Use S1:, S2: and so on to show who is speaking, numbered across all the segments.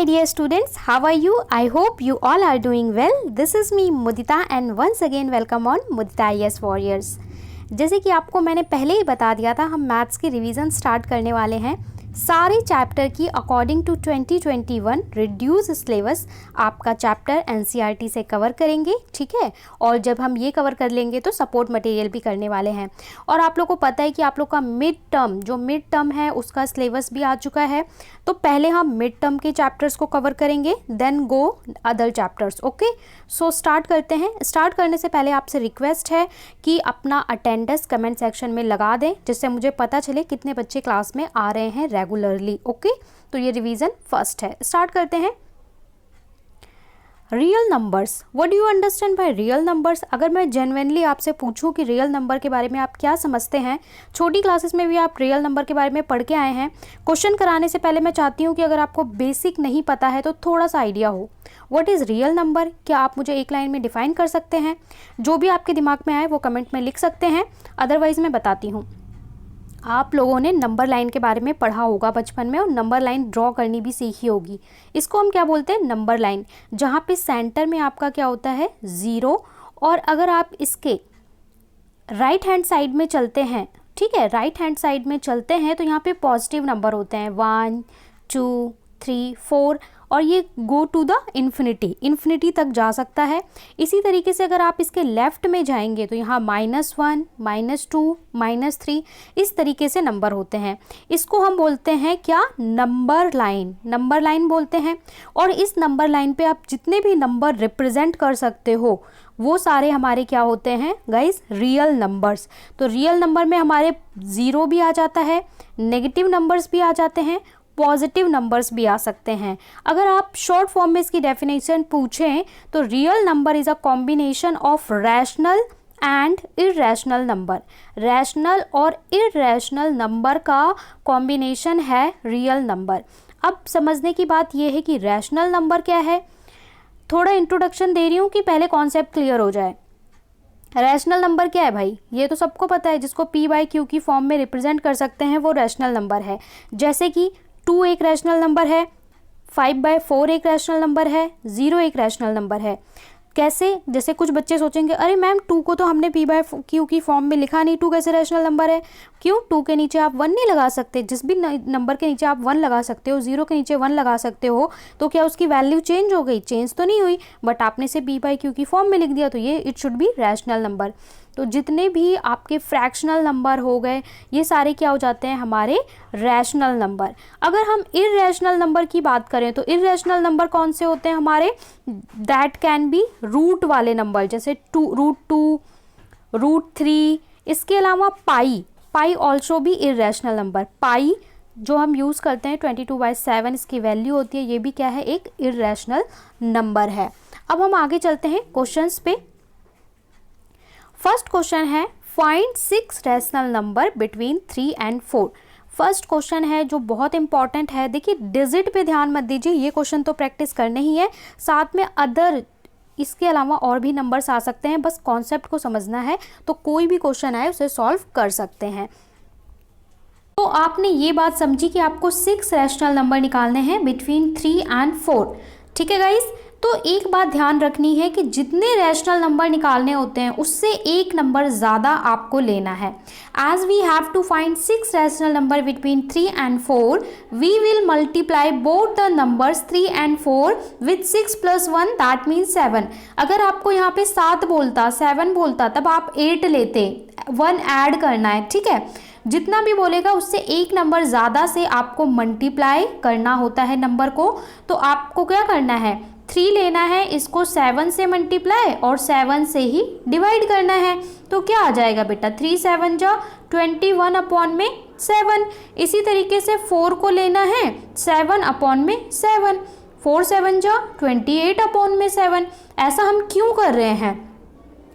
S1: my dear students, how are you? I hope you all are doing well. This is me Mudita and once again welcome on Mudita IAS Warriors. जैसे कि आपको मैंने पहले ही बता दिया था, हम मैथ्स की रिवीजन स्टार्ट करने वाले हैं सारे चैप्टर की अकॉर्डिंग टू 2021 रिड्यूस सिलेबस। आपका चैप्टर एनसीईआरटी से कवर करेंगे, ठीक है। और जब हम ये कवर कर लेंगे तो सपोर्ट मटेरियल भी करने वाले हैं। और आप लोग को पता है कि आप लोग का मिड टर्म है उसका सिलेबस भी आ चुका है। तो पहले हम मिड टर्म के चैप्टर्स को कवर करेंगे, then go other chapters. Okay, so start करते हैं। स्टार्ट करने से पहले आपसे रिक्वेस्ट है कि अपना अटेंडेंस कमेंट सेक्शन में लगा दें, जिससे मुझे पता चले कितने बच्चे क्लास में आ रहे हैं रेगुलरली। ओके, तो ये रिवीजन फर्स्ट है। स्टार्ट करते हैं। Real numbers, what do you understand by real numbers? अगर मैं जेन्युइनली आपसे पूछूं कि रियल नंबर के बारे में आप क्या समझते हैं, छोटी क्लासेस में भी आप रियल नंबर के बारे में पढ़ के आए हैं। क्वेश्चन कराने से पहले मैं चाहती हूं कि अगर आपको बेसिक नहीं पता है तो थोड़ा सा आइडिया हो। What is real number? क्या आप मुझे एक लाइन में डिफाइन कर सकते हैं? जो भी आपके दिमाग में आए वो कमेंट में लिख सकते हैं, अदरवाइज मैं बताती हूँ। आप लोगों ने नंबर लाइन के बारे में पढ़ा होगा बचपन में, और नंबर लाइन ड्रॉ करनी भी सीखी होगी। इसको हम क्या बोलते हैं? नंबर लाइन, जहाँ पे सेंटर में आपका क्या होता है? ज़ीरो। और अगर आप इसके राइट हैंड साइड में चलते हैं, ठीक है, राइट हैंड साइड में चलते हैं तो यहाँ पे पॉजिटिव नंबर होते हैं 1 2 3 4, और ये गो टू द इन्फिनिटी तक जा सकता है। इसी तरीके से अगर आप इसके लेफ़्ट में जाएंगे तो यहाँ -1 -2 -3 इस तरीके से नंबर होते हैं। इसको हम बोलते हैं क्या? नंबर लाइन बोलते हैं। और इस नंबर लाइन पे आप जितने भी नंबर रिप्रेजेंट कर सकते हो वो सारे हमारे क्या होते हैं गाइस? Real numbers. तो रियल नंबर में हमारे ज़ीरो भी आ जाता है, नेगेटिव नंबर्स भी आ जाते हैं, पॉजिटिव नंबर्स भी आ सकते हैं। अगर आप शॉर्ट फॉर्म में इसकी डेफिनेशन पूछें तो real number is a combination of rational and irrational number. Rational और इर्रेशनल नंबर का कॉम्बिनेशन है रियल नंबर। अब समझने की बात यह है कि रैशनल नंबर क्या है। थोड़ा इंट्रोडक्शन दे रही हूँ कि पहले कॉन्सेप्ट क्लियर हो जाए। रैशनल नंबर क्या है भाई? ये तो सबको पता है, जिसको p/q की फॉर्म में रिप्रेजेंट कर सकते हैं वो रैशनल नंबर है। जैसे कि 2 एक रैशनल नंबर है, 5/4 एक रैशनल नंबर है, 0 एक रैशनल नंबर है। कैसे? जैसे कुछ बच्चे सोचेंगे अरे मैम 2 को तो हमने p/q की फॉर्म में लिखा नहीं, 2 कैसे रैशनल नंबर है? क्यों? 2 के नीचे आप 1 नहीं लगा सकते? जिस भी नंबर के नीचे आप 1 लगा सकते हो, 0 के नीचे 1 लगा सकते हो, तो क्या उसकी वैल्यू चेंज हो गई? चेंज तो नहीं हुई, बट आपने से p/q की फॉर्म में लिख दिया, तो ये it should be rational number. तो जितने भी आपके फ्रैक्शनल नंबर हो गए ये सारे क्या हो जाते हैं? हमारे रैशनल नंबर। अगर हम इर्रेशनल नंबर की बात करें तो इर्रेशनल नंबर कौन से होते हैं हमारे? दैट कैन बी रूट वाले नंबर, जैसे √2 √3। इसके अलावा पाई ऑल्सो भी इर्रेशनल नंबर। पाई जो हम यूज़ करते हैं 22/7 इसकी वैल्यू होती है, ये भी क्या है? एक इर्रेशनल नंबर है। अब हम आगे चलते हैं क्वेश्चंस पे। फर्स्ट क्वेश्चन है find 6 rational number between 3 and 4। First question है जो बहुत इंपॉर्टेंट है। देखिए डिजिट पे ध्यान मत दीजिए, ये क्वेश्चन तो प्रैक्टिस करने ही है, साथ में अदर इसके अलावा और भी नंबर्स आ सकते हैं, बस कॉन्सेप्ट को समझना है तो कोई भी क्वेश्चन आए उसे सॉल्व कर सकते हैं। तो आपने ये बात समझी कि आपको 6 रैशनल नंबर निकालने हैं बिटवीन 3 and 4, ठीक है गाइस। तो एक बात ध्यान रखनी है कि जितने रैशनल नंबर निकालने होते हैं उससे एक नंबर ज़्यादा आपको लेना है। As we have to find 6 rational number between 3 and 4, we will multiply both the numbers 3 and 4 with 6 + 1 that means 7। अगर आपको यहाँ पे 7 बोलता 7 बोलता तब आप 8 लेते, 1 ऐड करना है, ठीक है। जितना भी बोलेगा उससे एक नंबर ज़्यादा से आपको मल्टीप्लाई करना होता है नंबर को। तो आपको क्या करना है? 3 लेना है, इसको 7 से मल्टीप्लाई और 7 से ही डिवाइड करना है। तो क्या आ जाएगा बेटा? 3 7 जा 21/7। इसी तरीके से 4 को लेना है 7/7, 4 7 जा 28/7। ऐसा हम क्यों कर रहे हैं?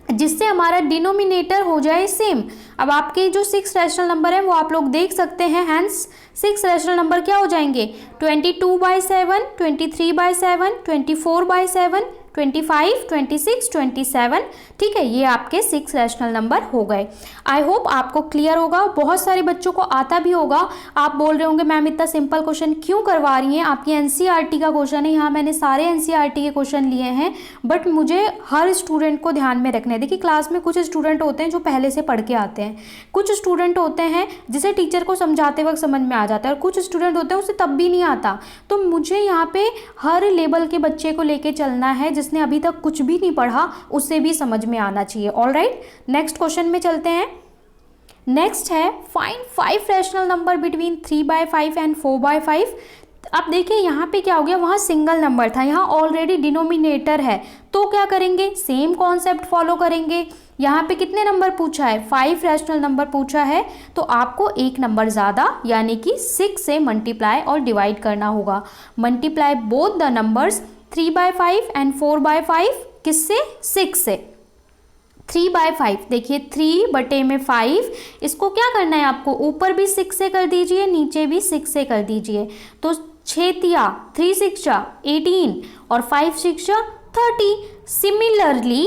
S1: जिससे हमारा डिनोमिनेटर हो जाए सेम। अब आपके जो 6 रैशनल नंबर हैं वो आप लोग देख सकते हैं, हैंस 6 रैशनल नंबर क्या हो जाएंगे? 22/7, 23/7, 24/7, 25, 26, 27, ठीक है, ये आपके 6 रैशनल नंबर हो गए। आई होप आपको क्लियर होगा, बहुत सारे बच्चों को आता भी होगा। आप बोल रहे होंगे मैम इतना सिंपल क्वेश्चन क्यों करवा रही हैं, आपकी एनसीईआरटी का क्वेश्चन है। यहाँ मैंने सारे एनसीईआरटी के क्वेश्चन लिए हैं, बट मुझे हर स्टूडेंट को ध्यान में रखना है। देखिए क्लास में कुछ स्टूडेंट होते हैं जो पहले से पढ़ के आते हैं, कुछ स्टूडेंट होते हैं जिसे टीचर को समझाते वक्त समझ में आ जाता है, और कुछ स्टूडेंट होते हैं उसे तब भी नहीं आता। तो मुझे यहाँ पे हर लेवल के बच्चे को लेके चलना है, जिसने अभी तक कुछ भी नहीं पढ़ा उसे भी समझ में आना चाहिए। ऑलराइट, नेक्स्ट क्वेश्चन में चलते हैं। नेक्स्ट है find 5 rational number between 3/5 and 4/5। अब देखिए यहाँ पे क्या हो गया, वहाँ सिंगल नंबर था, यहाँ ऑलरेडी डिनोमिनेटर है, तो क्या करेंगे, सेम कॉन्सेप्ट फॉलो करेंगे। यहाँ पे कितने नंबर पूछा है, 5 रैशनल नंबर पूछा है, तो आपको एक नंबर ज़्यादा यानी कि 6 से मल्टीप्लाई और डिवाइड करना होगा। Multiply both the numbers 3/5 and 4/5, किससे, 6 से। 3/5 देखिए 3/5, इसको क्या करना है आपको, ऊपर भी 6 से कर दीजिए, नीचे भी 6 से कर दीजिए। तो 6 3 6 18 और 5 6 30। सिमिलरली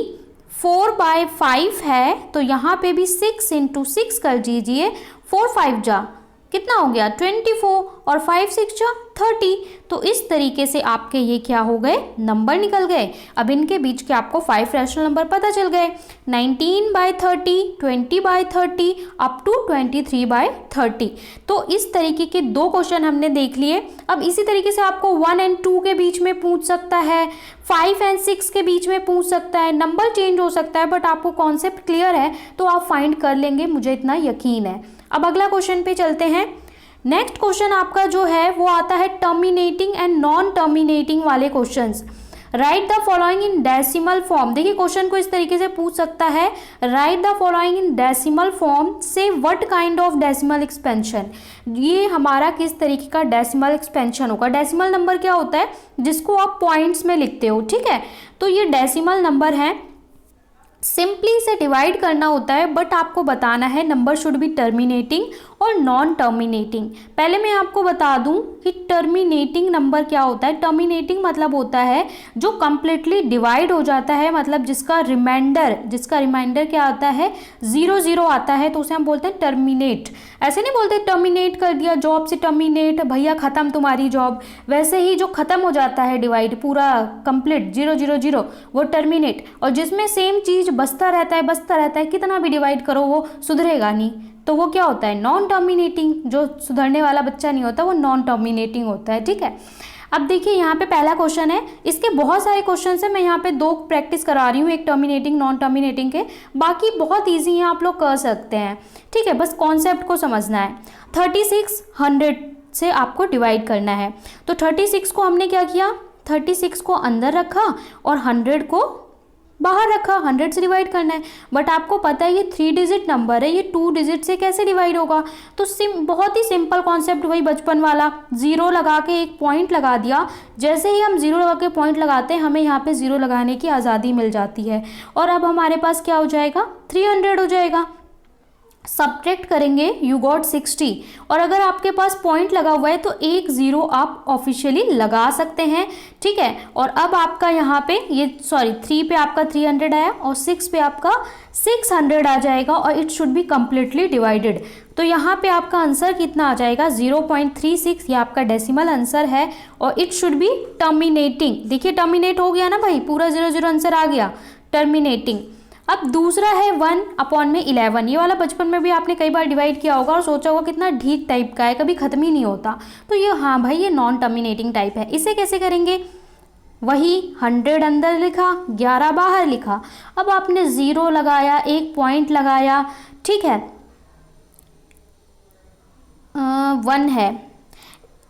S1: 4/5 है, तो यहाँ पे भी 6 × 6 कर दीजिए। 4 5 जा कितना हो गया, 24 और 5 6 जा 30। तो इस तरीके से आपके ये क्या हो गए, नंबर निकल गए। अब इनके बीच के आपको 5 रैशनल नंबर पता चल गए, 19/30, 20/30 अप टू 23/30। तो इस तरीके के 2 क्वेश्चन हमने देख लिए। अब इसी तरीके से आपको 1 और 2 के बीच में पूछ सकता है, 5 और 6 के बीच में पूछ सकता है, नंबर चेंज हो सकता है, बट आपको कॉन्सेप्ट क्लियर है तो आप फाइंड कर लेंगे, मुझे इतना यकीन है। अब अगला क्वेश्चन पे चलते हैं। नेक्स्ट क्वेश्चन आपका जो है वो आता है टर्मिनेटिंग एंड नॉन टर्मिनेटिंग वाले questions. Write the following in decimal form. देखिए क्वेश्चन को इस तरीके से पूछ सकता है, write the following in decimal form, से what kind of decimal expansion. ये हमारा किस तरीके का डेसिमल एक्सपेंशन होगा। डेसिमल नंबर क्या होता है, जिसको आप पॉइंट्स में लिखते हो, ठीक है। तो ये डेसिमल नंबर है, सिंपली से डिवाइड करना होता है, बट आपको बताना है नंबर शुड बी टर्मिनेटिंग और नॉन टर्मिनेटिंग। पहले मैं आपको बता दूं कि टर्मिनेटिंग नंबर क्या होता है। टर्मिनेटिंग मतलब होता है जो कंप्लीटली डिवाइड हो जाता है, मतलब जिसका रिमाइंडर क्या आता है, 0 0 आता है, तो उसे हम बोलते हैं टर्मिनेट। ऐसे नहीं बोलते टर्मिनेट कर दिया, जॉब से टर्मिनेट, भैया ख़त्म तुम्हारी जॉब। वैसे ही जो ख़त्म हो जाता है डिवाइड पूरा कंप्लीट 0 0 0, वो टर्मिनेट। और जिसमें सेम चीज़ बसता रहता है, कितना भी डिवाइड करो वो सुधरेगा नहीं, तो वो क्या होता है, नॉन टर्मिनेटिंग। जो सुधरने वाला बच्चा नहीं होता वो नॉन टर्मिनेटिंग होता है, ठीक है। अब देखिए यहाँ पे पहला क्वेश्चन है, इसके बहुत सारे क्वेश्चन है, मैं यहाँ पे 2 प्रैक्टिस करा रही हूँ, एक टर्मिनेटिंग नॉन टर्मिनेटिंग के, बाकी बहुत ईजी हैं, आप लोग कर सकते हैं, ठीक है। बस कॉन्सेप्ट को समझना है। 36 100 से आपको डिवाइड करना है, तो 36 को हमने क्या किया, 36 को अंदर रखा और 100 को बाहर रखा। 100 से डिवाइड करना है, बट आपको पता है ये 3 डिजिट नंबर है, ये 2 डिजिट से कैसे डिवाइड होगा। तो बहुत ही सिंपल कॉन्सेप्ट, वही बचपन वाला, 0 लगा के एक पॉइंट लगा दिया। जैसे ही हम 0 लगा के पॉइंट लगाते हैं, हमें यहाँ पे 0 लगाने की आज़ादी मिल जाती है, और अब हमारे पास क्या हो जाएगा, 300 हो जाएगा। सब्ट्रैक्ट करेंगे, यू गॉट 60, और अगर आपके पास पॉइंट लगा हुआ है तो एक 0 आप ऑफिशियली लगा सकते हैं, ठीक है। और अब आपका यहाँ पे 3 पे आपका 300 आया और 6 पे आपका 600 आ जाएगा, और it should be completely divided. तो यहाँ पे आपका आंसर कितना आ जाएगा, 0.36, ये आपका डेसिमल आंसर है, और इट शुड बी टर्मिनेटिंग। देखिए टर्मिनेट हो गया ना भाई, पूरा 0 0 आंसर आ गया, टर्मिनेटिंग। अब दूसरा है 1/11, ये वाला बचपन में भी आपने कई बार डिवाइड किया होगा और सोचा होगा कितना ढीठ टाइप का है, कभी ख़त्म ही नहीं होता। तो ये हाँ भाई, ये नॉन टर्मिनेटिंग टाइप है। इसे कैसे करेंगे, वही 100 अंदर लिखा, 11 बाहर लिखा। अब आपने 0 लगाया, एक पॉइंट लगाया, ठीक है। 1 है,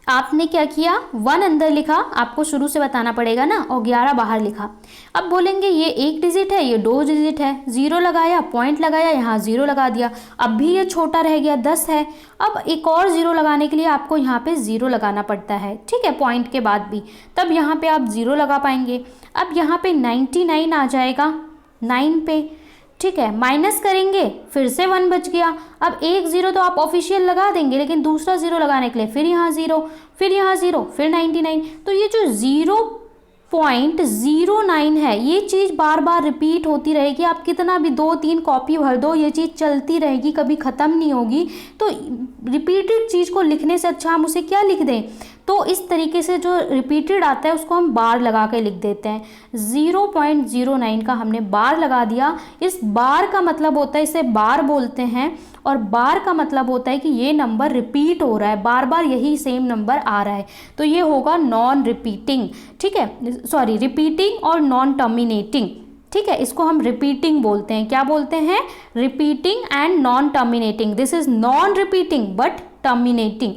S1: आपने क्या किया, 1 अंदर लिखा, आपको शुरू से बताना पड़ेगा ना, और 11 बाहर लिखा। अब बोलेंगे ये 1 डिजिट है, ये 2 डिजिट है, 0 लगाया, पॉइंट लगाया, यहाँ 0 लगा दिया। अब भी ये छोटा रह गया, 10 है। अब एक और 0 लगाने के लिए आपको यहाँ पे 0 लगाना पड़ता है, ठीक है, पॉइंट के बाद भी, तब यहाँ पे आप 0 लगा पाएंगे। अब यहाँ पे 99 आ जाएगा 9 पे, ठीक है। माइनस करेंगे, फिर से 1 बच गया। अब एक 0 तो आप ऑफिशियल लगा देंगे, लेकिन दूसरा 0 लगाने के लिए फिर यहाँ 0, फिर यहाँ 0, फिर 99। तो ये जो 0 0.09 है। ये चीज़ बार बार रिपीट होती रहेगी, आप कितना भी 2-3 कॉपी भर दो ये चीज़ चलती रहेगी, कभी ख़त्म नहीं होगी। तो रिपीटेड चीज़ को लिखने से अच्छा हम उसे क्या लिख दें, तो इस तरीके से जो रिपीटेड आता है उसको हम बार लगा के लिख देते हैं। 0.09 का हमने बार लगा दिया। इस बार का मतलब होता है, इसे बार बोलते हैं, और बार का मतलब होता है कि ये नंबर रिपीट हो रहा है, बार बार यही सेम नंबर आ रहा है, तो ये होगा नॉन रिपीटिंग। ठीक है, सॉरी, रिपीटिंग और नॉन टर्मिनेटिंग। ठीक है, इसको हम रिपीटिंग बोलते हैं। क्या बोलते हैं? Repeating and non terminating. This is non repeating but terminating.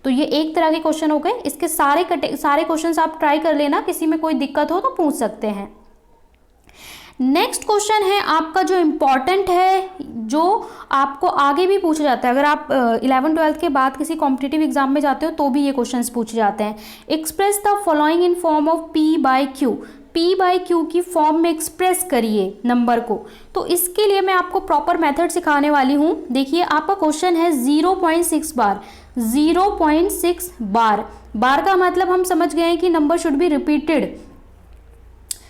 S1: तो ये एक तरह के क्वेश्चन हो गए। इसके सारे क्वेश्चंस आप ट्राई कर लेना, किसी में कोई दिक्कत हो तो पूछ सकते हैं। नेक्स्ट क्वेश्चन है आपका जो इम्पॉर्टेंट है, जो आपको आगे भी पूछा जाता है। अगर आप 11th-12th के बाद किसी कॉम्पिटिटिव एग्जाम में जाते हो तो भी ये क्वेश्चंस पूछे जाते हैं। Express the following in form of P/Q। P/Q की फॉर्म में एक्सप्रेस करिए नंबर को। तो इसके लिए मैं आपको प्रॉपर मेथड सिखाने वाली हूँ। देखिए, आपका क्वेश्चन है 0.6 बार। 0.6 बार, बार का मतलब हम समझ गए हैं कि नंबर शुड बी रिपीटेड।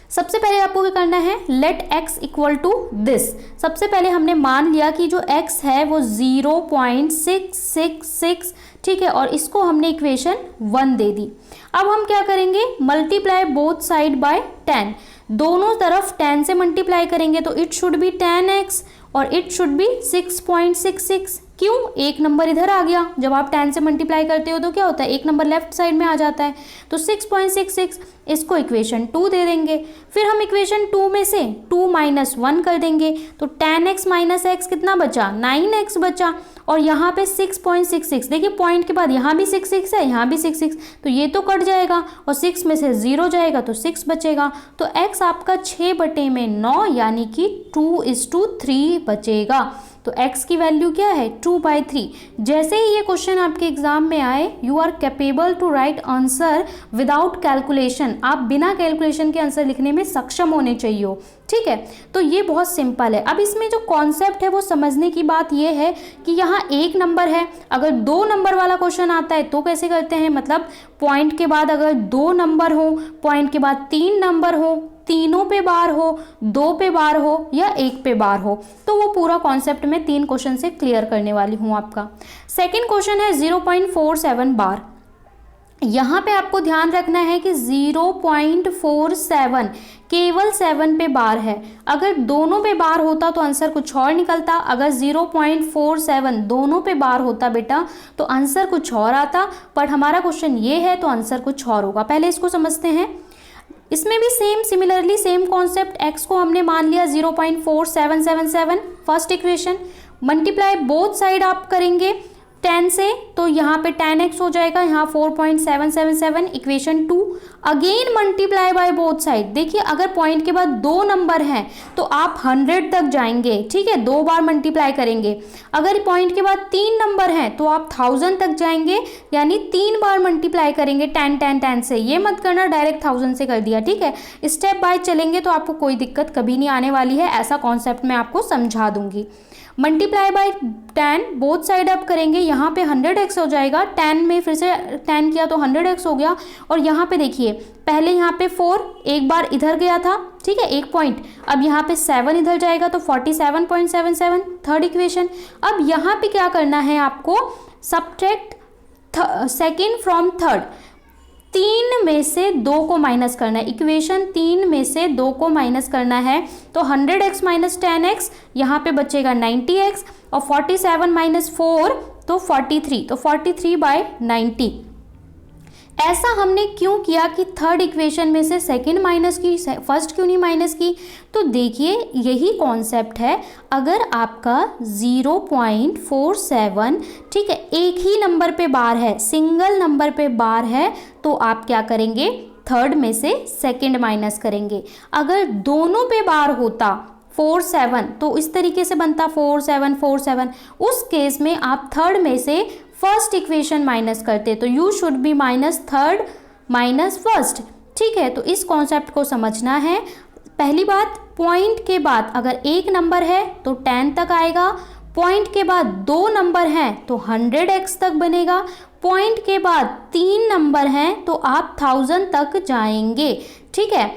S1: सबसे पहले आपको क्या करना है, let x equal to this. सबसे पहले हमने मान लिया कि जो x है वो 0.666, ठीक है, और इसको हमने इक्वेशन 1 दे दी। अब हम क्या करेंगे, मल्टीप्लाई बोथ साइड बाय 10। दोनों तरफ 10 से मल्टीप्लाई करेंगे तो इट शुड बी 10x और इट शुड बी 6.66। क्यों? एक नंबर इधर आ गया। जब आप 10 से मल्टीप्लाई करते हो तो क्या होता है, एक नंबर लेफ्ट साइड में आ जाता है, तो 6.66। इसको इक्वेशन 2 दे देंगे। फिर हम इक्वेशन 2 में से 2 - 1 कर देंगे, तो 10x - x कितना बचा, 9x बचा। और यहाँ पे 6.66, देखिए पॉइंट के बाद यहाँ भी 6 है, यहाँ भी 6, तो ये तो कट जाएगा और 6 में से 0 जाएगा तो 6 बचेगा। तो x आपका 6/9 यानी कि 2:3 बचेगा। तो x की वैल्यू क्या है, 2/3। जैसे ही ये क्वेश्चन आपके एग्जाम में आए, you are capable to write answer without calculation. आप बिना कैलकुलेशन के आंसर लिखने में सक्षम होने चाहिए हो। ठीक है, तो ये बहुत सिंपल है। अब इसमें जो कॉन्सेप्ट है वो समझने की बात ये है कि यहाँ एक नंबर है, अगर 2 नंबर वाला क्वेश्चन आता है तो कैसे करते हैं, मतलब पॉइंट के बाद अगर 2 नंबर हो, पॉइंट के बाद 3 नंबर हो, तीनों पे बार हो, 2 पे बार हो या 1 पे बार हो, तो वो पूरा कॉन्सेप्ट मैं 3 क्वेश्चन से क्लियर करने वाली हूँ आपका। सेकेंड क्वेश्चन है 0.47 बार। यहाँ पे आपको ध्यान रखना है कि 0.47 केवल 7 पे बार है। अगर दोनों पे बार होता तो आंसर कुछ और निकलता। अगर 0.47 दोनों पे बार होता बेटा तो आंसर कुछ और आता, पर हमारा क्वेश्चन ये है तो आंसर कुछ और होगा। पहले इसको समझते हैं। इसमें भी सिमिलरली सेम कॉन्सेप्ट, x को हमने मान लिया 0.4777, first equation. Multiply both side आप करेंगे 10 से, तो यहाँ पे 10x हो जाएगा, यहाँ 4.777, equation 2। Again multiply by both side. देखिए, अगर पॉइंट के बाद 2 नंबर हैं तो आप 100 तक जाएंगे, ठीक है, 2 बार मल्टीप्लाई करेंगे। अगर पॉइंट के बाद 3 नंबर हैं तो आप 1000 तक जाएंगे, यानी 3 बार मल्टीप्लाई करेंगे 10 10 10 से। ये मत करना डायरेक्ट 1000 से कर दिया, ठीक है। स्टेप बाय चलेंगे तो आपको कोई दिक्कत कभी नहीं आने वाली है, ऐसा कॉन्सेप्ट मैं आपको समझा दूंगी। मल्टीप्लाई बाय 10 बोथ साइड आप करेंगे, यहाँ पे 100x हो जाएगा, 10 में फिर से 10 किया तो 100x हो गया। और यहाँ पे देखिए, पहले यहाँ पे 4 एक बार इधर गया था, ठीक है, 1 पॉइंट, अब यहाँ पे 7 इधर जाएगा तो 47.77, थर्ड इक्वेशन। अब यहाँ पे क्या करना है आपको, सब्ट्रैक्ट सेकेंड फ्रॉम थर्ड। 3 में से 2 को माइनस करना है, इक्वेशन 3 में से 2 को माइनस करना है, तो 100x - 10x, यहाँ पे बचेगा 90x, और 47 - 4 तो 43, तो 43/90। ऐसा हमने क्यों किया कि थर्ड इक्वेशन में से सेकंड माइनस की, फर्स्ट क्यों नहीं माइनस की? तो देखिए, यही कॉन्सेप्ट है। अगर आपका 0.47, ठीक है, एक ही नंबर पे बार है, सिंगल नंबर पे बार है, तो आप क्या करेंगे, थर्ड में से सेकंड माइनस करेंगे। अगर दोनों पे बार होता 47, तो इस तरीके से बनता 47 47, उस केस में आप थर्ड में से फर्स्ट इक्वेशन माइनस करते, तो you should be minus third minus first, ठीक है। तो इस कॉन्सेप्ट को समझना है। पहली बात, पॉइंट के बाद अगर एक नंबर है तो 10 तक आएगा, पॉइंट के बाद 2 नंबर हैं तो 100x तक बनेगा, पॉइंट के बाद 3 नंबर हैं तो आप 1000 तक जाएंगे। ठीक है,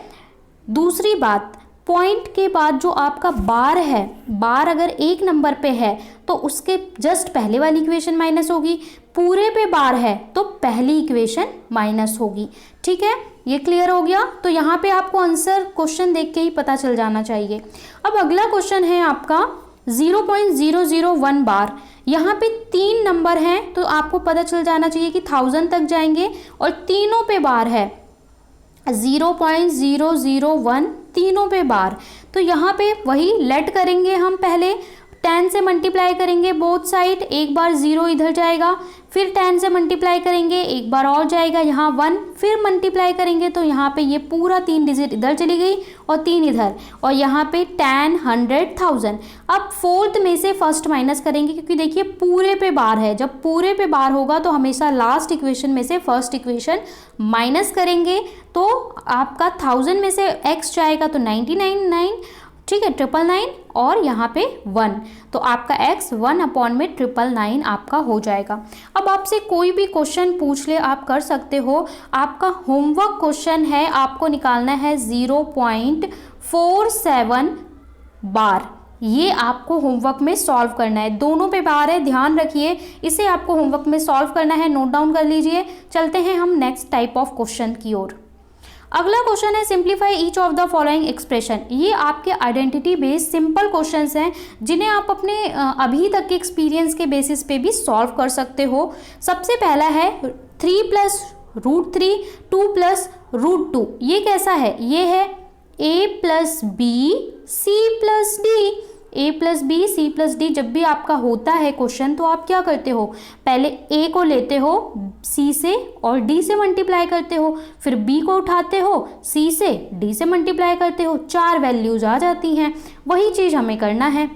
S1: दूसरी बात, पॉइंट के बाद जो आपका बार है, बार अगर 1 नंबर पे है तो उसके जस्ट पहले वाली इक्वेशन माइनस होगी, पूरे पे बार है तो पहली इक्वेशन माइनस होगी। ठीक है, ये क्लियर हो गया। तो यहाँ पे आपको आंसर क्वेश्चन देख के ही पता चल जाना चाहिए। अब अगला क्वेश्चन है आपका 0.001 बार। यहाँ पे 3 नंबर हैं तो आपको पता चल जाना चाहिए कि 1000 तक जाएंगे और तीनों पे बार है 0.001, तीनों पे बार। तो यहाँ पे वही लेट करेंगे हम, पहले 10 से मल्टीप्लाई करेंगे बोथ साइड, एक बार 0 इधर जाएगा, फिर 10 से मल्टीप्लाई करेंगे, एक बार और जाएगा यहाँ 1, फिर मल्टीप्लाई करेंगे तो यहाँ पे ये पूरा 3 डिजिट इधर चली गई और 3 इधर, और यहाँ पे 10, 100, 1000। अब फोर्थ में से फर्स्ट माइनस करेंगे क्योंकि देखिए पूरे पे बार है, जब पूरे पे बार होगा तो हमेशा लास्ट इक्वेशन में से फर्स्ट इक्वेशन माइनस करेंगे। तो आपका 1000 में से x जाएगा तो 99, ठीक है, 999 और यहाँ पे 1, तो आपका x 1/999 आपका हो जाएगा। अब आपसे कोई भी क्वेश्चन पूछ ले आप कर सकते हो। आपका होमवर्क क्वेश्चन है, आपको निकालना है 0.47 बार। ये आपको होमवर्क में सॉल्व करना है, दोनों पे बार है, ध्यान रखिए, इसे आपको होमवर्क में सॉल्व करना है, नोट डाउन कर लीजिए। चलते हैं हम नेक्स्ट टाइप ऑफ क्वेश्चन की ओर। अगला क्वेश्चन है simplify each of the following expression. ये आपके आइडेंटिटी बेस्ड सिंपल क्वेश्चंस हैं जिन्हें आप अपने अभी तक के एक्सपीरियंस के बेसिस पे भी सॉल्व कर सकते हो। सबसे पहला है 3 + √3 2 + √2। ये कैसा है? ये है a + b c + d। a + b c + d जब भी आपका होता है क्वेश्चन तो आप क्या करते हो, पहले a को लेते हो c से और d से मल्टीप्लाई करते हो, फिर b को उठाते हो c से d से मल्टीप्लाई करते हो, 4 वैल्यूज आ जाती हैं। वही चीज़ हमें करना है।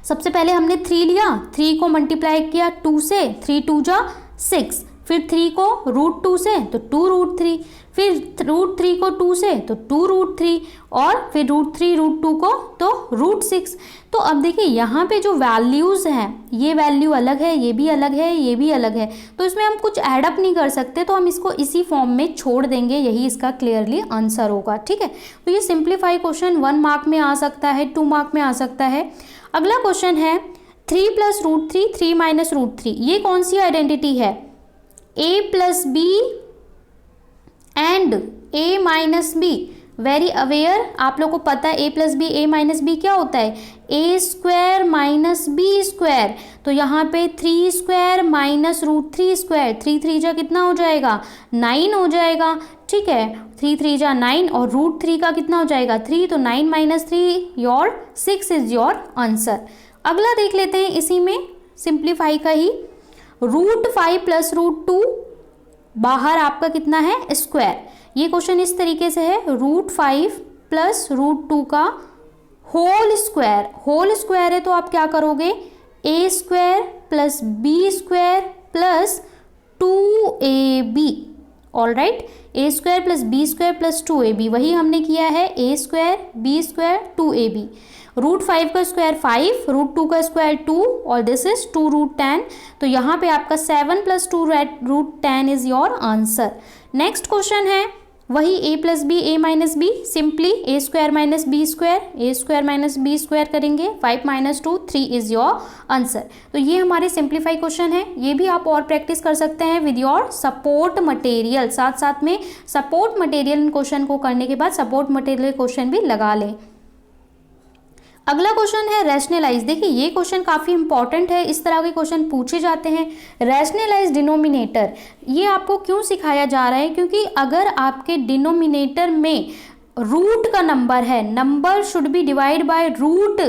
S1: सबसे पहले हमने 3 लिया, 3 को मल्टीप्लाई किया 2 से, 3 2 जा 6, फिर 3 को √2 से तो 2 √3, फिर √3 को 2 से तो 2 √3 और फिर √3 √2 को तो √6। तो अब देखिए यहाँ पे जो वैल्यूज़ हैं, ये वैल्यू अलग है, ये भी अलग है, ये भी अलग है, तो इसमें हम कुछ एडअप नहीं कर सकते, तो हम इसको इसी फॉर्म में छोड़ देंगे, यही इसका क्लियरली आंसर होगा। ठीक है, तो ये सिंप्लीफाई क्वेश्चन 1 मार्क में आ सकता है, 2 मार्क में आ सकता है। अगला क्वेश्चन है 3 + √3 3 - √3। ये कौन सी आइडेंटिटी है? a + b and a - b। Very aware, आप लोग को पता है a + b a - b क्या होता है? a² - b²। तो यहाँ पे 3² - √3², 3 3 जा कितना हो जाएगा? 9 हो जाएगा। ठीक है, 3 3 जा 9 और √3 का कितना हो जाएगा? 3, तो 9 - 3 योर 6 इज योर आंसर। अगला देख लेते हैं इसी में सिंप्लीफाई का ही, √5 + √2 बाहर आपका कितना है? स्क्वायर। ये क्वेश्चन इस तरीके से है, √5 + √2 का होल स्क्वायर। होल स्क्वायर है तो आप क्या करोगे? a² + b² + 2ab। All right, a² + b² + 2ab, वही हमने किया है, a² b² 2ab। √5 का स्क्वायर 5, √2 का स्क्वायर 2 और दिस इज 2 √10। तो यहाँ पे आपका 7 + 2 √10 is your answer. Next question है वही a + b a - b, simply a² - b², a² - b² करेंगे, 5 - 2 3 इज योर आंसर। तो ये हमारे सिंप्लीफाई क्वेश्चन है, ये भी आप और प्रैक्टिस कर सकते हैं विद योर सपोर्ट मटेरियल। साथ साथ में सपोर्ट मटेरियल क्वेश्चन को करने के बाद सपोर्ट मटेरियल क्वेश्चन भी लगा लें। अगला क्वेश्चन है रैशनलाइज। देखिए ये क्वेश्चन काफ़ी इंपॉर्टेंट है, इस तरह के क्वेश्चन पूछे जाते हैं। रैशनलाइज डिनोमिनेटर, ये आपको क्यों सिखाया जा रहा है? क्योंकि अगर आपके डिनोमिनेटर में रूट का नंबर है, number should be divide by root,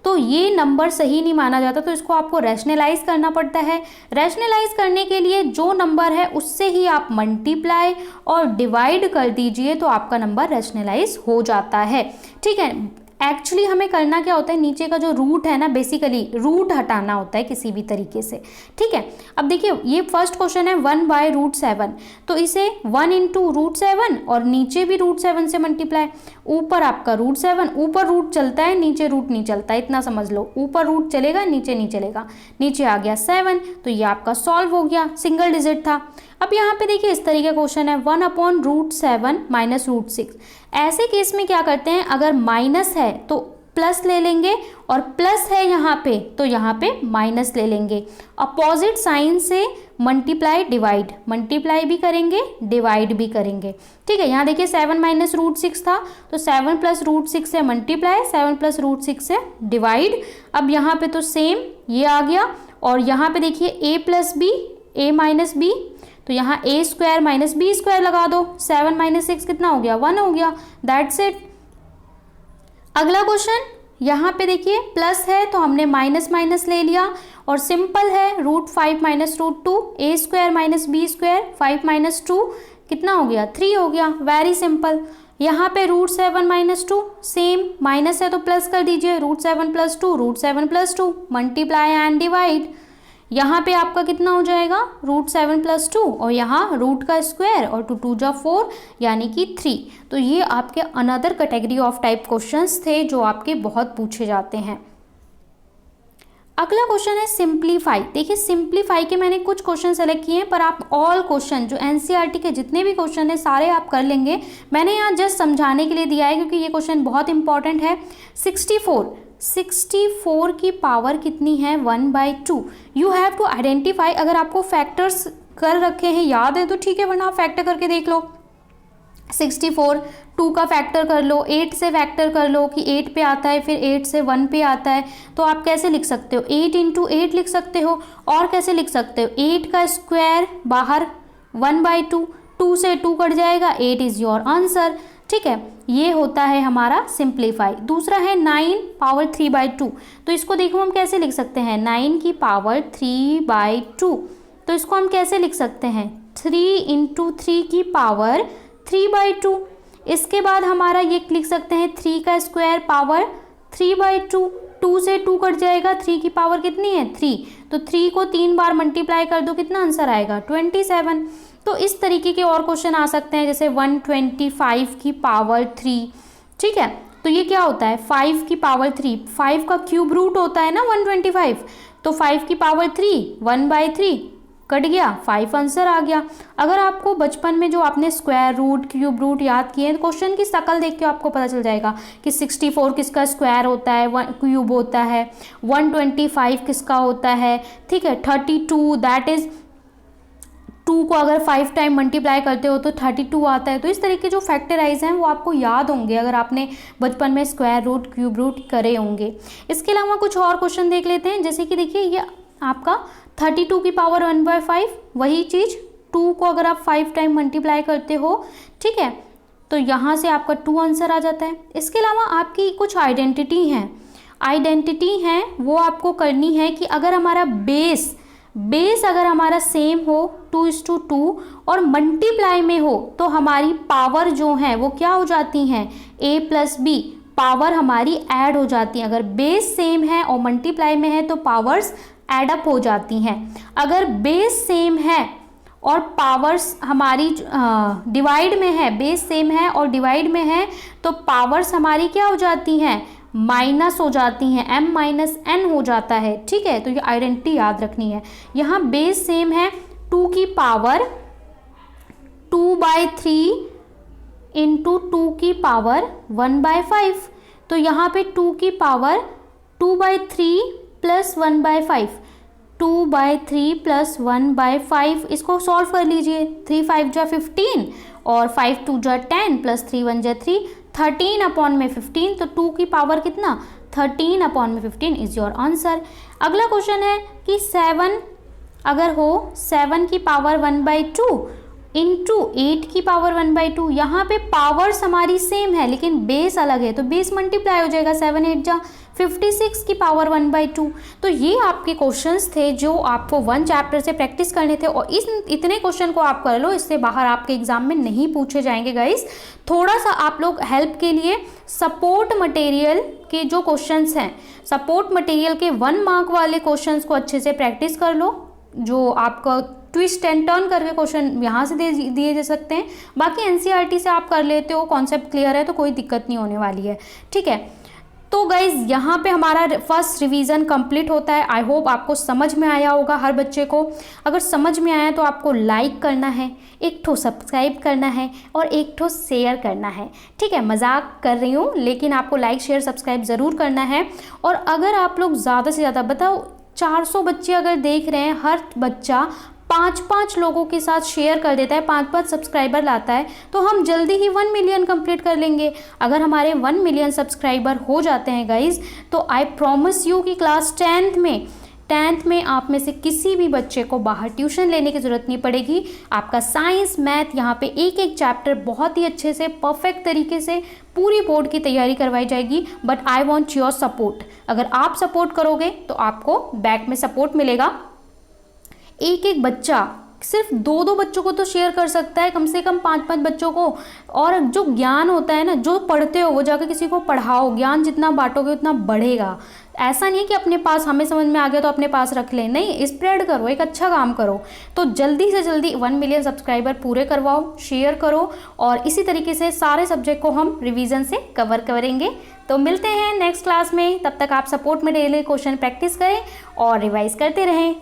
S1: तो ये नंबर सही नहीं माना जाता, तो इसको आपको रैशनलाइज करना पड़ता है। रैशनलाइज करने के लिए जो नंबर है उससे ही आप मल्टीप्लाई और डिवाइड कर दीजिए तो आपका नंबर रैशनलाइज हो जाता है। ठीक है, एक्चुअली हमें करना क्या होता है, नीचे का जो रूट है ना, बेसिकली रूट हटाना होता है किसी भी तरीके से, ठीक है। अब देखिए ये फर्स्ट क्वेश्चन है 1/√7, तो इसे 1 इंटू √7 और नीचे भी √7 से मल्टीप्लाई, ऊपर आपका √7, ऊपर रूट चलता है नीचे रूट नहीं चलता, इतना समझ लो, ऊपर रूट चलेगा नीचे नहीं चलेगा, नीचे आ गया 7, तो ये आपका सॉल्व हो गया, सिंगल डिजिट था। अब यहाँ पे देखिए इस तरीके का क्वेश्चन है 1/√7 माइनस √6। ऐसे केस में क्या करते हैं, अगर माइनस है तो प्लस ले लेंगे और प्लस है यहाँ पे तो यहाँ पे माइनस ले लेंगे, अपोजिट साइन से मल्टीप्लाई डिवाइड, मल्टीप्लाई भी करेंगे डिवाइड भी करेंगे, ठीक है। यहाँ देखिए 7 माइनस √6 था तो 7 प्लस √6 से मल्टीप्लाई, 7 प्लस √6 से डिवाइड। अब यहाँ पे तो सेम ये आ गया और यहाँ पे देखिए a plus B, a minus B, तो यहाँ a square minus B square लगा दो, 7 माइनस 6 कितना हो गया, 1 हो गया, दैट्स इट। अगला क्वेश्चन यहाँ पे देखिए प्लस है तो हमने माइनस माइनस ले लिया और सिंपल है, √5 minus √2, a square minus B square, 5 minus 2 कितना हो गया, 3 हो गया, वेरी सिंपल। यहाँ पे √7 माइनस 2 सेम, माइनस है तो प्लस कर दीजिए, √7 plus 2, √7 plus 2, multiply and divide. यहाँ पे आपका कितना हो जाएगा, √7 प्लस 2 और यहाँ रूट का स्क्वायर और 2 2 जा 4 यानी कि 3। तो ये आपके another category of type questions थे जो आपके बहुत पूछे जाते हैं। अगला क्वेश्चन है सिंप्लीफाई। देखिए सिंप्लीफाई के मैंने कुछ क्वेश्चन सेलेक्ट किए हैं, पर आप ऑल क्वेश्चन जो एनसीईआरटी के जितने भी क्वेश्चन हैं सारे आप कर लेंगे। मैंने यहाँ जस्ट समझाने के लिए दिया है क्योंकि ये क्वेश्चन बहुत इंपॉर्टेंट है। 64 की पावर कितनी है, 1/2। यू हैव टू आइडेंटिफाई, अगर आपको फैक्टर्स कर रखे हैं याद है तो ठीक है, वरना आप फैक्टर करके देख लो। 64 2 का फैक्टर कर लो, 8 से फैक्टर कर लो कि 8 पे आता है, फिर 8 से 1 पे आता है, तो आप कैसे लिख सकते हो, 8 इंटू 8 लिख सकते हो। और कैसे लिख सकते हो, 8 का स्क्वायर बाहर 1/2, 2 से 2 कट जाएगा, 8 इज़ योर आंसर, ठीक है। ये होता है हमारा सिंप्लीफाई। दूसरा है 9 पावर 3/2, तो इसको देखो हम कैसे लिख सकते हैं, 9 की पावर 3/2, तो इसको हम कैसे लिख सकते हैं, 3 इंटू 3 की पावर 3/2। इसके बाद हमारा ये लिख सकते हैं 3 का स्क्वायर पावर 3/2, 2 से 2 कट जाएगा, 3 की पावर कितनी है 3, तो 3 को 3 बार मल्टीप्लाई कर दो, कितना आंसर आएगा 27। तो इस तरीके के और क्वेश्चन आ सकते हैं, जैसे 125 की पावर 3, ठीक है। तो ये क्या होता है, 5 की पावर 3, 5 का क्यूब रूट होता है ना 125, तो 5 की पावर 3 1/3 कट गया, 5 आंसर आ गया। अगर आपको बचपन में जो आपने स्क्वायर रूट क्यूब रूट याद किए हैं, क्वेश्चन की शक्ल देख के आपको पता चल जाएगा कि 64 किसका स्क्वायर होता है, क्यूब होता है, 125 किसका होता है, ठीक है, 32 दैट इज 2 को अगर 5 टाइम मल्टीप्लाई करते हो तो 32 आता है। तो इस तरीके जो फैक्टराइज हैं वो आपको याद होंगे अगर आपने बचपन में स्क्वायर रूट क्यूब रूट करे होंगे। इसके अलावा कुछ और क्वेश्चन देख लेते हैं, जैसे कि देखिए ये आपका 32 की पावर 1/5, वही चीज़ 2 को अगर आप 5 टाइम मल्टीप्लाई करते हो, ठीक है, तो यहाँ से आपका 2 आंसर आ जाता है। इसके अलावा आपकी कुछ आइडेंटिटी हैं वो आपको करनी है कि अगर हमारा बेस अगर हमारा सेम हो 2:2 और मल्टीप्लाई में हो तो हमारी पावर जो है वो क्या हो जाती हैं, a प्लस बी, पावर हमारी ऐड हो जाती है। अगर बेस सेम है और मल्टीप्लाई में है तो पावर्स ऐड अप हो जाती हैं। अगर बेस सेम है और पावर्स हमारी डिवाइड में है, बेस सेम है और डिवाइड में है तो पावर्स हमारी क्या हो जाती हैं, माइनस हो जाती हैं, m-n हो जाता है, ठीक है। तो ये आइडेंटिटी याद रखनी है। यहाँ बेस सेम है, 2 की पावर 2/3 इंटू 2 की पावर 1/5, तो यहाँ पे 2 की पावर 2/3 प्लस 1/5, 2/3 प्लस 1/5, इसको सॉल्व कर लीजिए, 3 5 जा 15 और 5 2 जा 10 प्लस 3 1 जा 3, 13 अपॉन में 15, तो 2 की पावर कितना 13 अपॉन में 15 इज योर आंसर। अगला क्वेश्चन है कि 7 अगर हो 7 की पावर 1/2 इंटू 8 की पावर 1/2। यहाँ पे पावर्स हमारी सेम है लेकिन बेस अलग है, तो बेस मल्टीप्लाई हो जाएगा, 7 8 जा 56 की पावर 1/2। तो ये आपके क्वेश्चंस थे जो आपको 1 चैप्टर से प्रैक्टिस करने थे, और इतने क्वेश्चन को आप कर लो, इससे बाहर आपके एग्जाम में नहीं पूछे जाएंगे गाइस। थोड़ा सा आप लोग हेल्प के लिए सपोर्ट मटेरियल के जो क्वेश्चंस हैं, सपोर्ट मटेरियल के 1 मार्क वाले क्वेश्चंस को अच्छे से प्रैक्टिस कर लो, जो आपका ट्विस्ट एंड टर्न करके क्वेश्चन यहाँ से दिए जा सकते हैं। बाकी एनसीईआरटी से आप कर लेते हो, कॉन्सेप्ट क्लियर है तो कोई दिक्कत नहीं होने वाली है, ठीक है। तो गाइज यहाँ पे हमारा फर्स्ट रिवीजन कंप्लीट होता है। आई होप आपको समझ में आया होगा हर बच्चे को। अगर समझ में आया तो आपको लाइक करना है, एक ठो सब्सक्राइब करना है और एक ठो शेयर करना है, ठीक है। मजाक कर रही हूँ लेकिन आपको लाइक शेयर सब्सक्राइब ज़रूर करना है। और अगर आप लोग ज़्यादा से ज़्यादा, बताओ 400 बच्चे अगर देख रहे हैं, हर बच्चा 5-5 लोगों के साथ शेयर कर देता है, 5-5 सब्सक्राइबर लाता है, तो हम जल्दी ही 1 मिलियन कंप्लीट कर लेंगे। अगर हमारे 1 मिलियन सब्सक्राइबर हो जाते हैं गाइज, तो आई प्रॉमिस यू कि क्लास 10th में आप में से किसी भी बच्चे को बाहर ट्यूशन लेने की ज़रूरत नहीं पड़ेगी। आपका साइंस मैथ यहाँ पे एक एक चैप्टर बहुत ही अच्छे से परफेक्ट तरीके से पूरी बोर्ड की तैयारी करवाई जाएगी। But I want your support. अगर आप सपोर्ट करोगे तो आपको बैक में सपोर्ट मिलेगा। एक एक बच्चा, सिर्फ 2-2 बच्चों को तो शेयर कर सकता है, कम से कम 5-5 बच्चों को। और जो ज्ञान होता है ना, जो पढ़ते हो वो जाकर किसी को पढ़ाओ। ज्ञान जितना बांटोगे उतना बढ़ेगा। ऐसा नहीं कि अपने पास, हमें समझ में आ गया तो अपने पास रख लें, नहीं, स्प्रेड करो, एक अच्छा काम करो। तो जल्दी से जल्दी 1 मिलियन सब्सक्राइबर पूरे करवाओ, शेयर करो, और इसी तरीके से सारे सब्जेक्ट को हम रिवीजन से कवर करेंगे। तो मिलते हैं नेक्स्ट क्लास में, तब तक आप सपोर्ट में डेली क्वेश्चन प्रैक्टिस करें और रिवाइज करते रहें।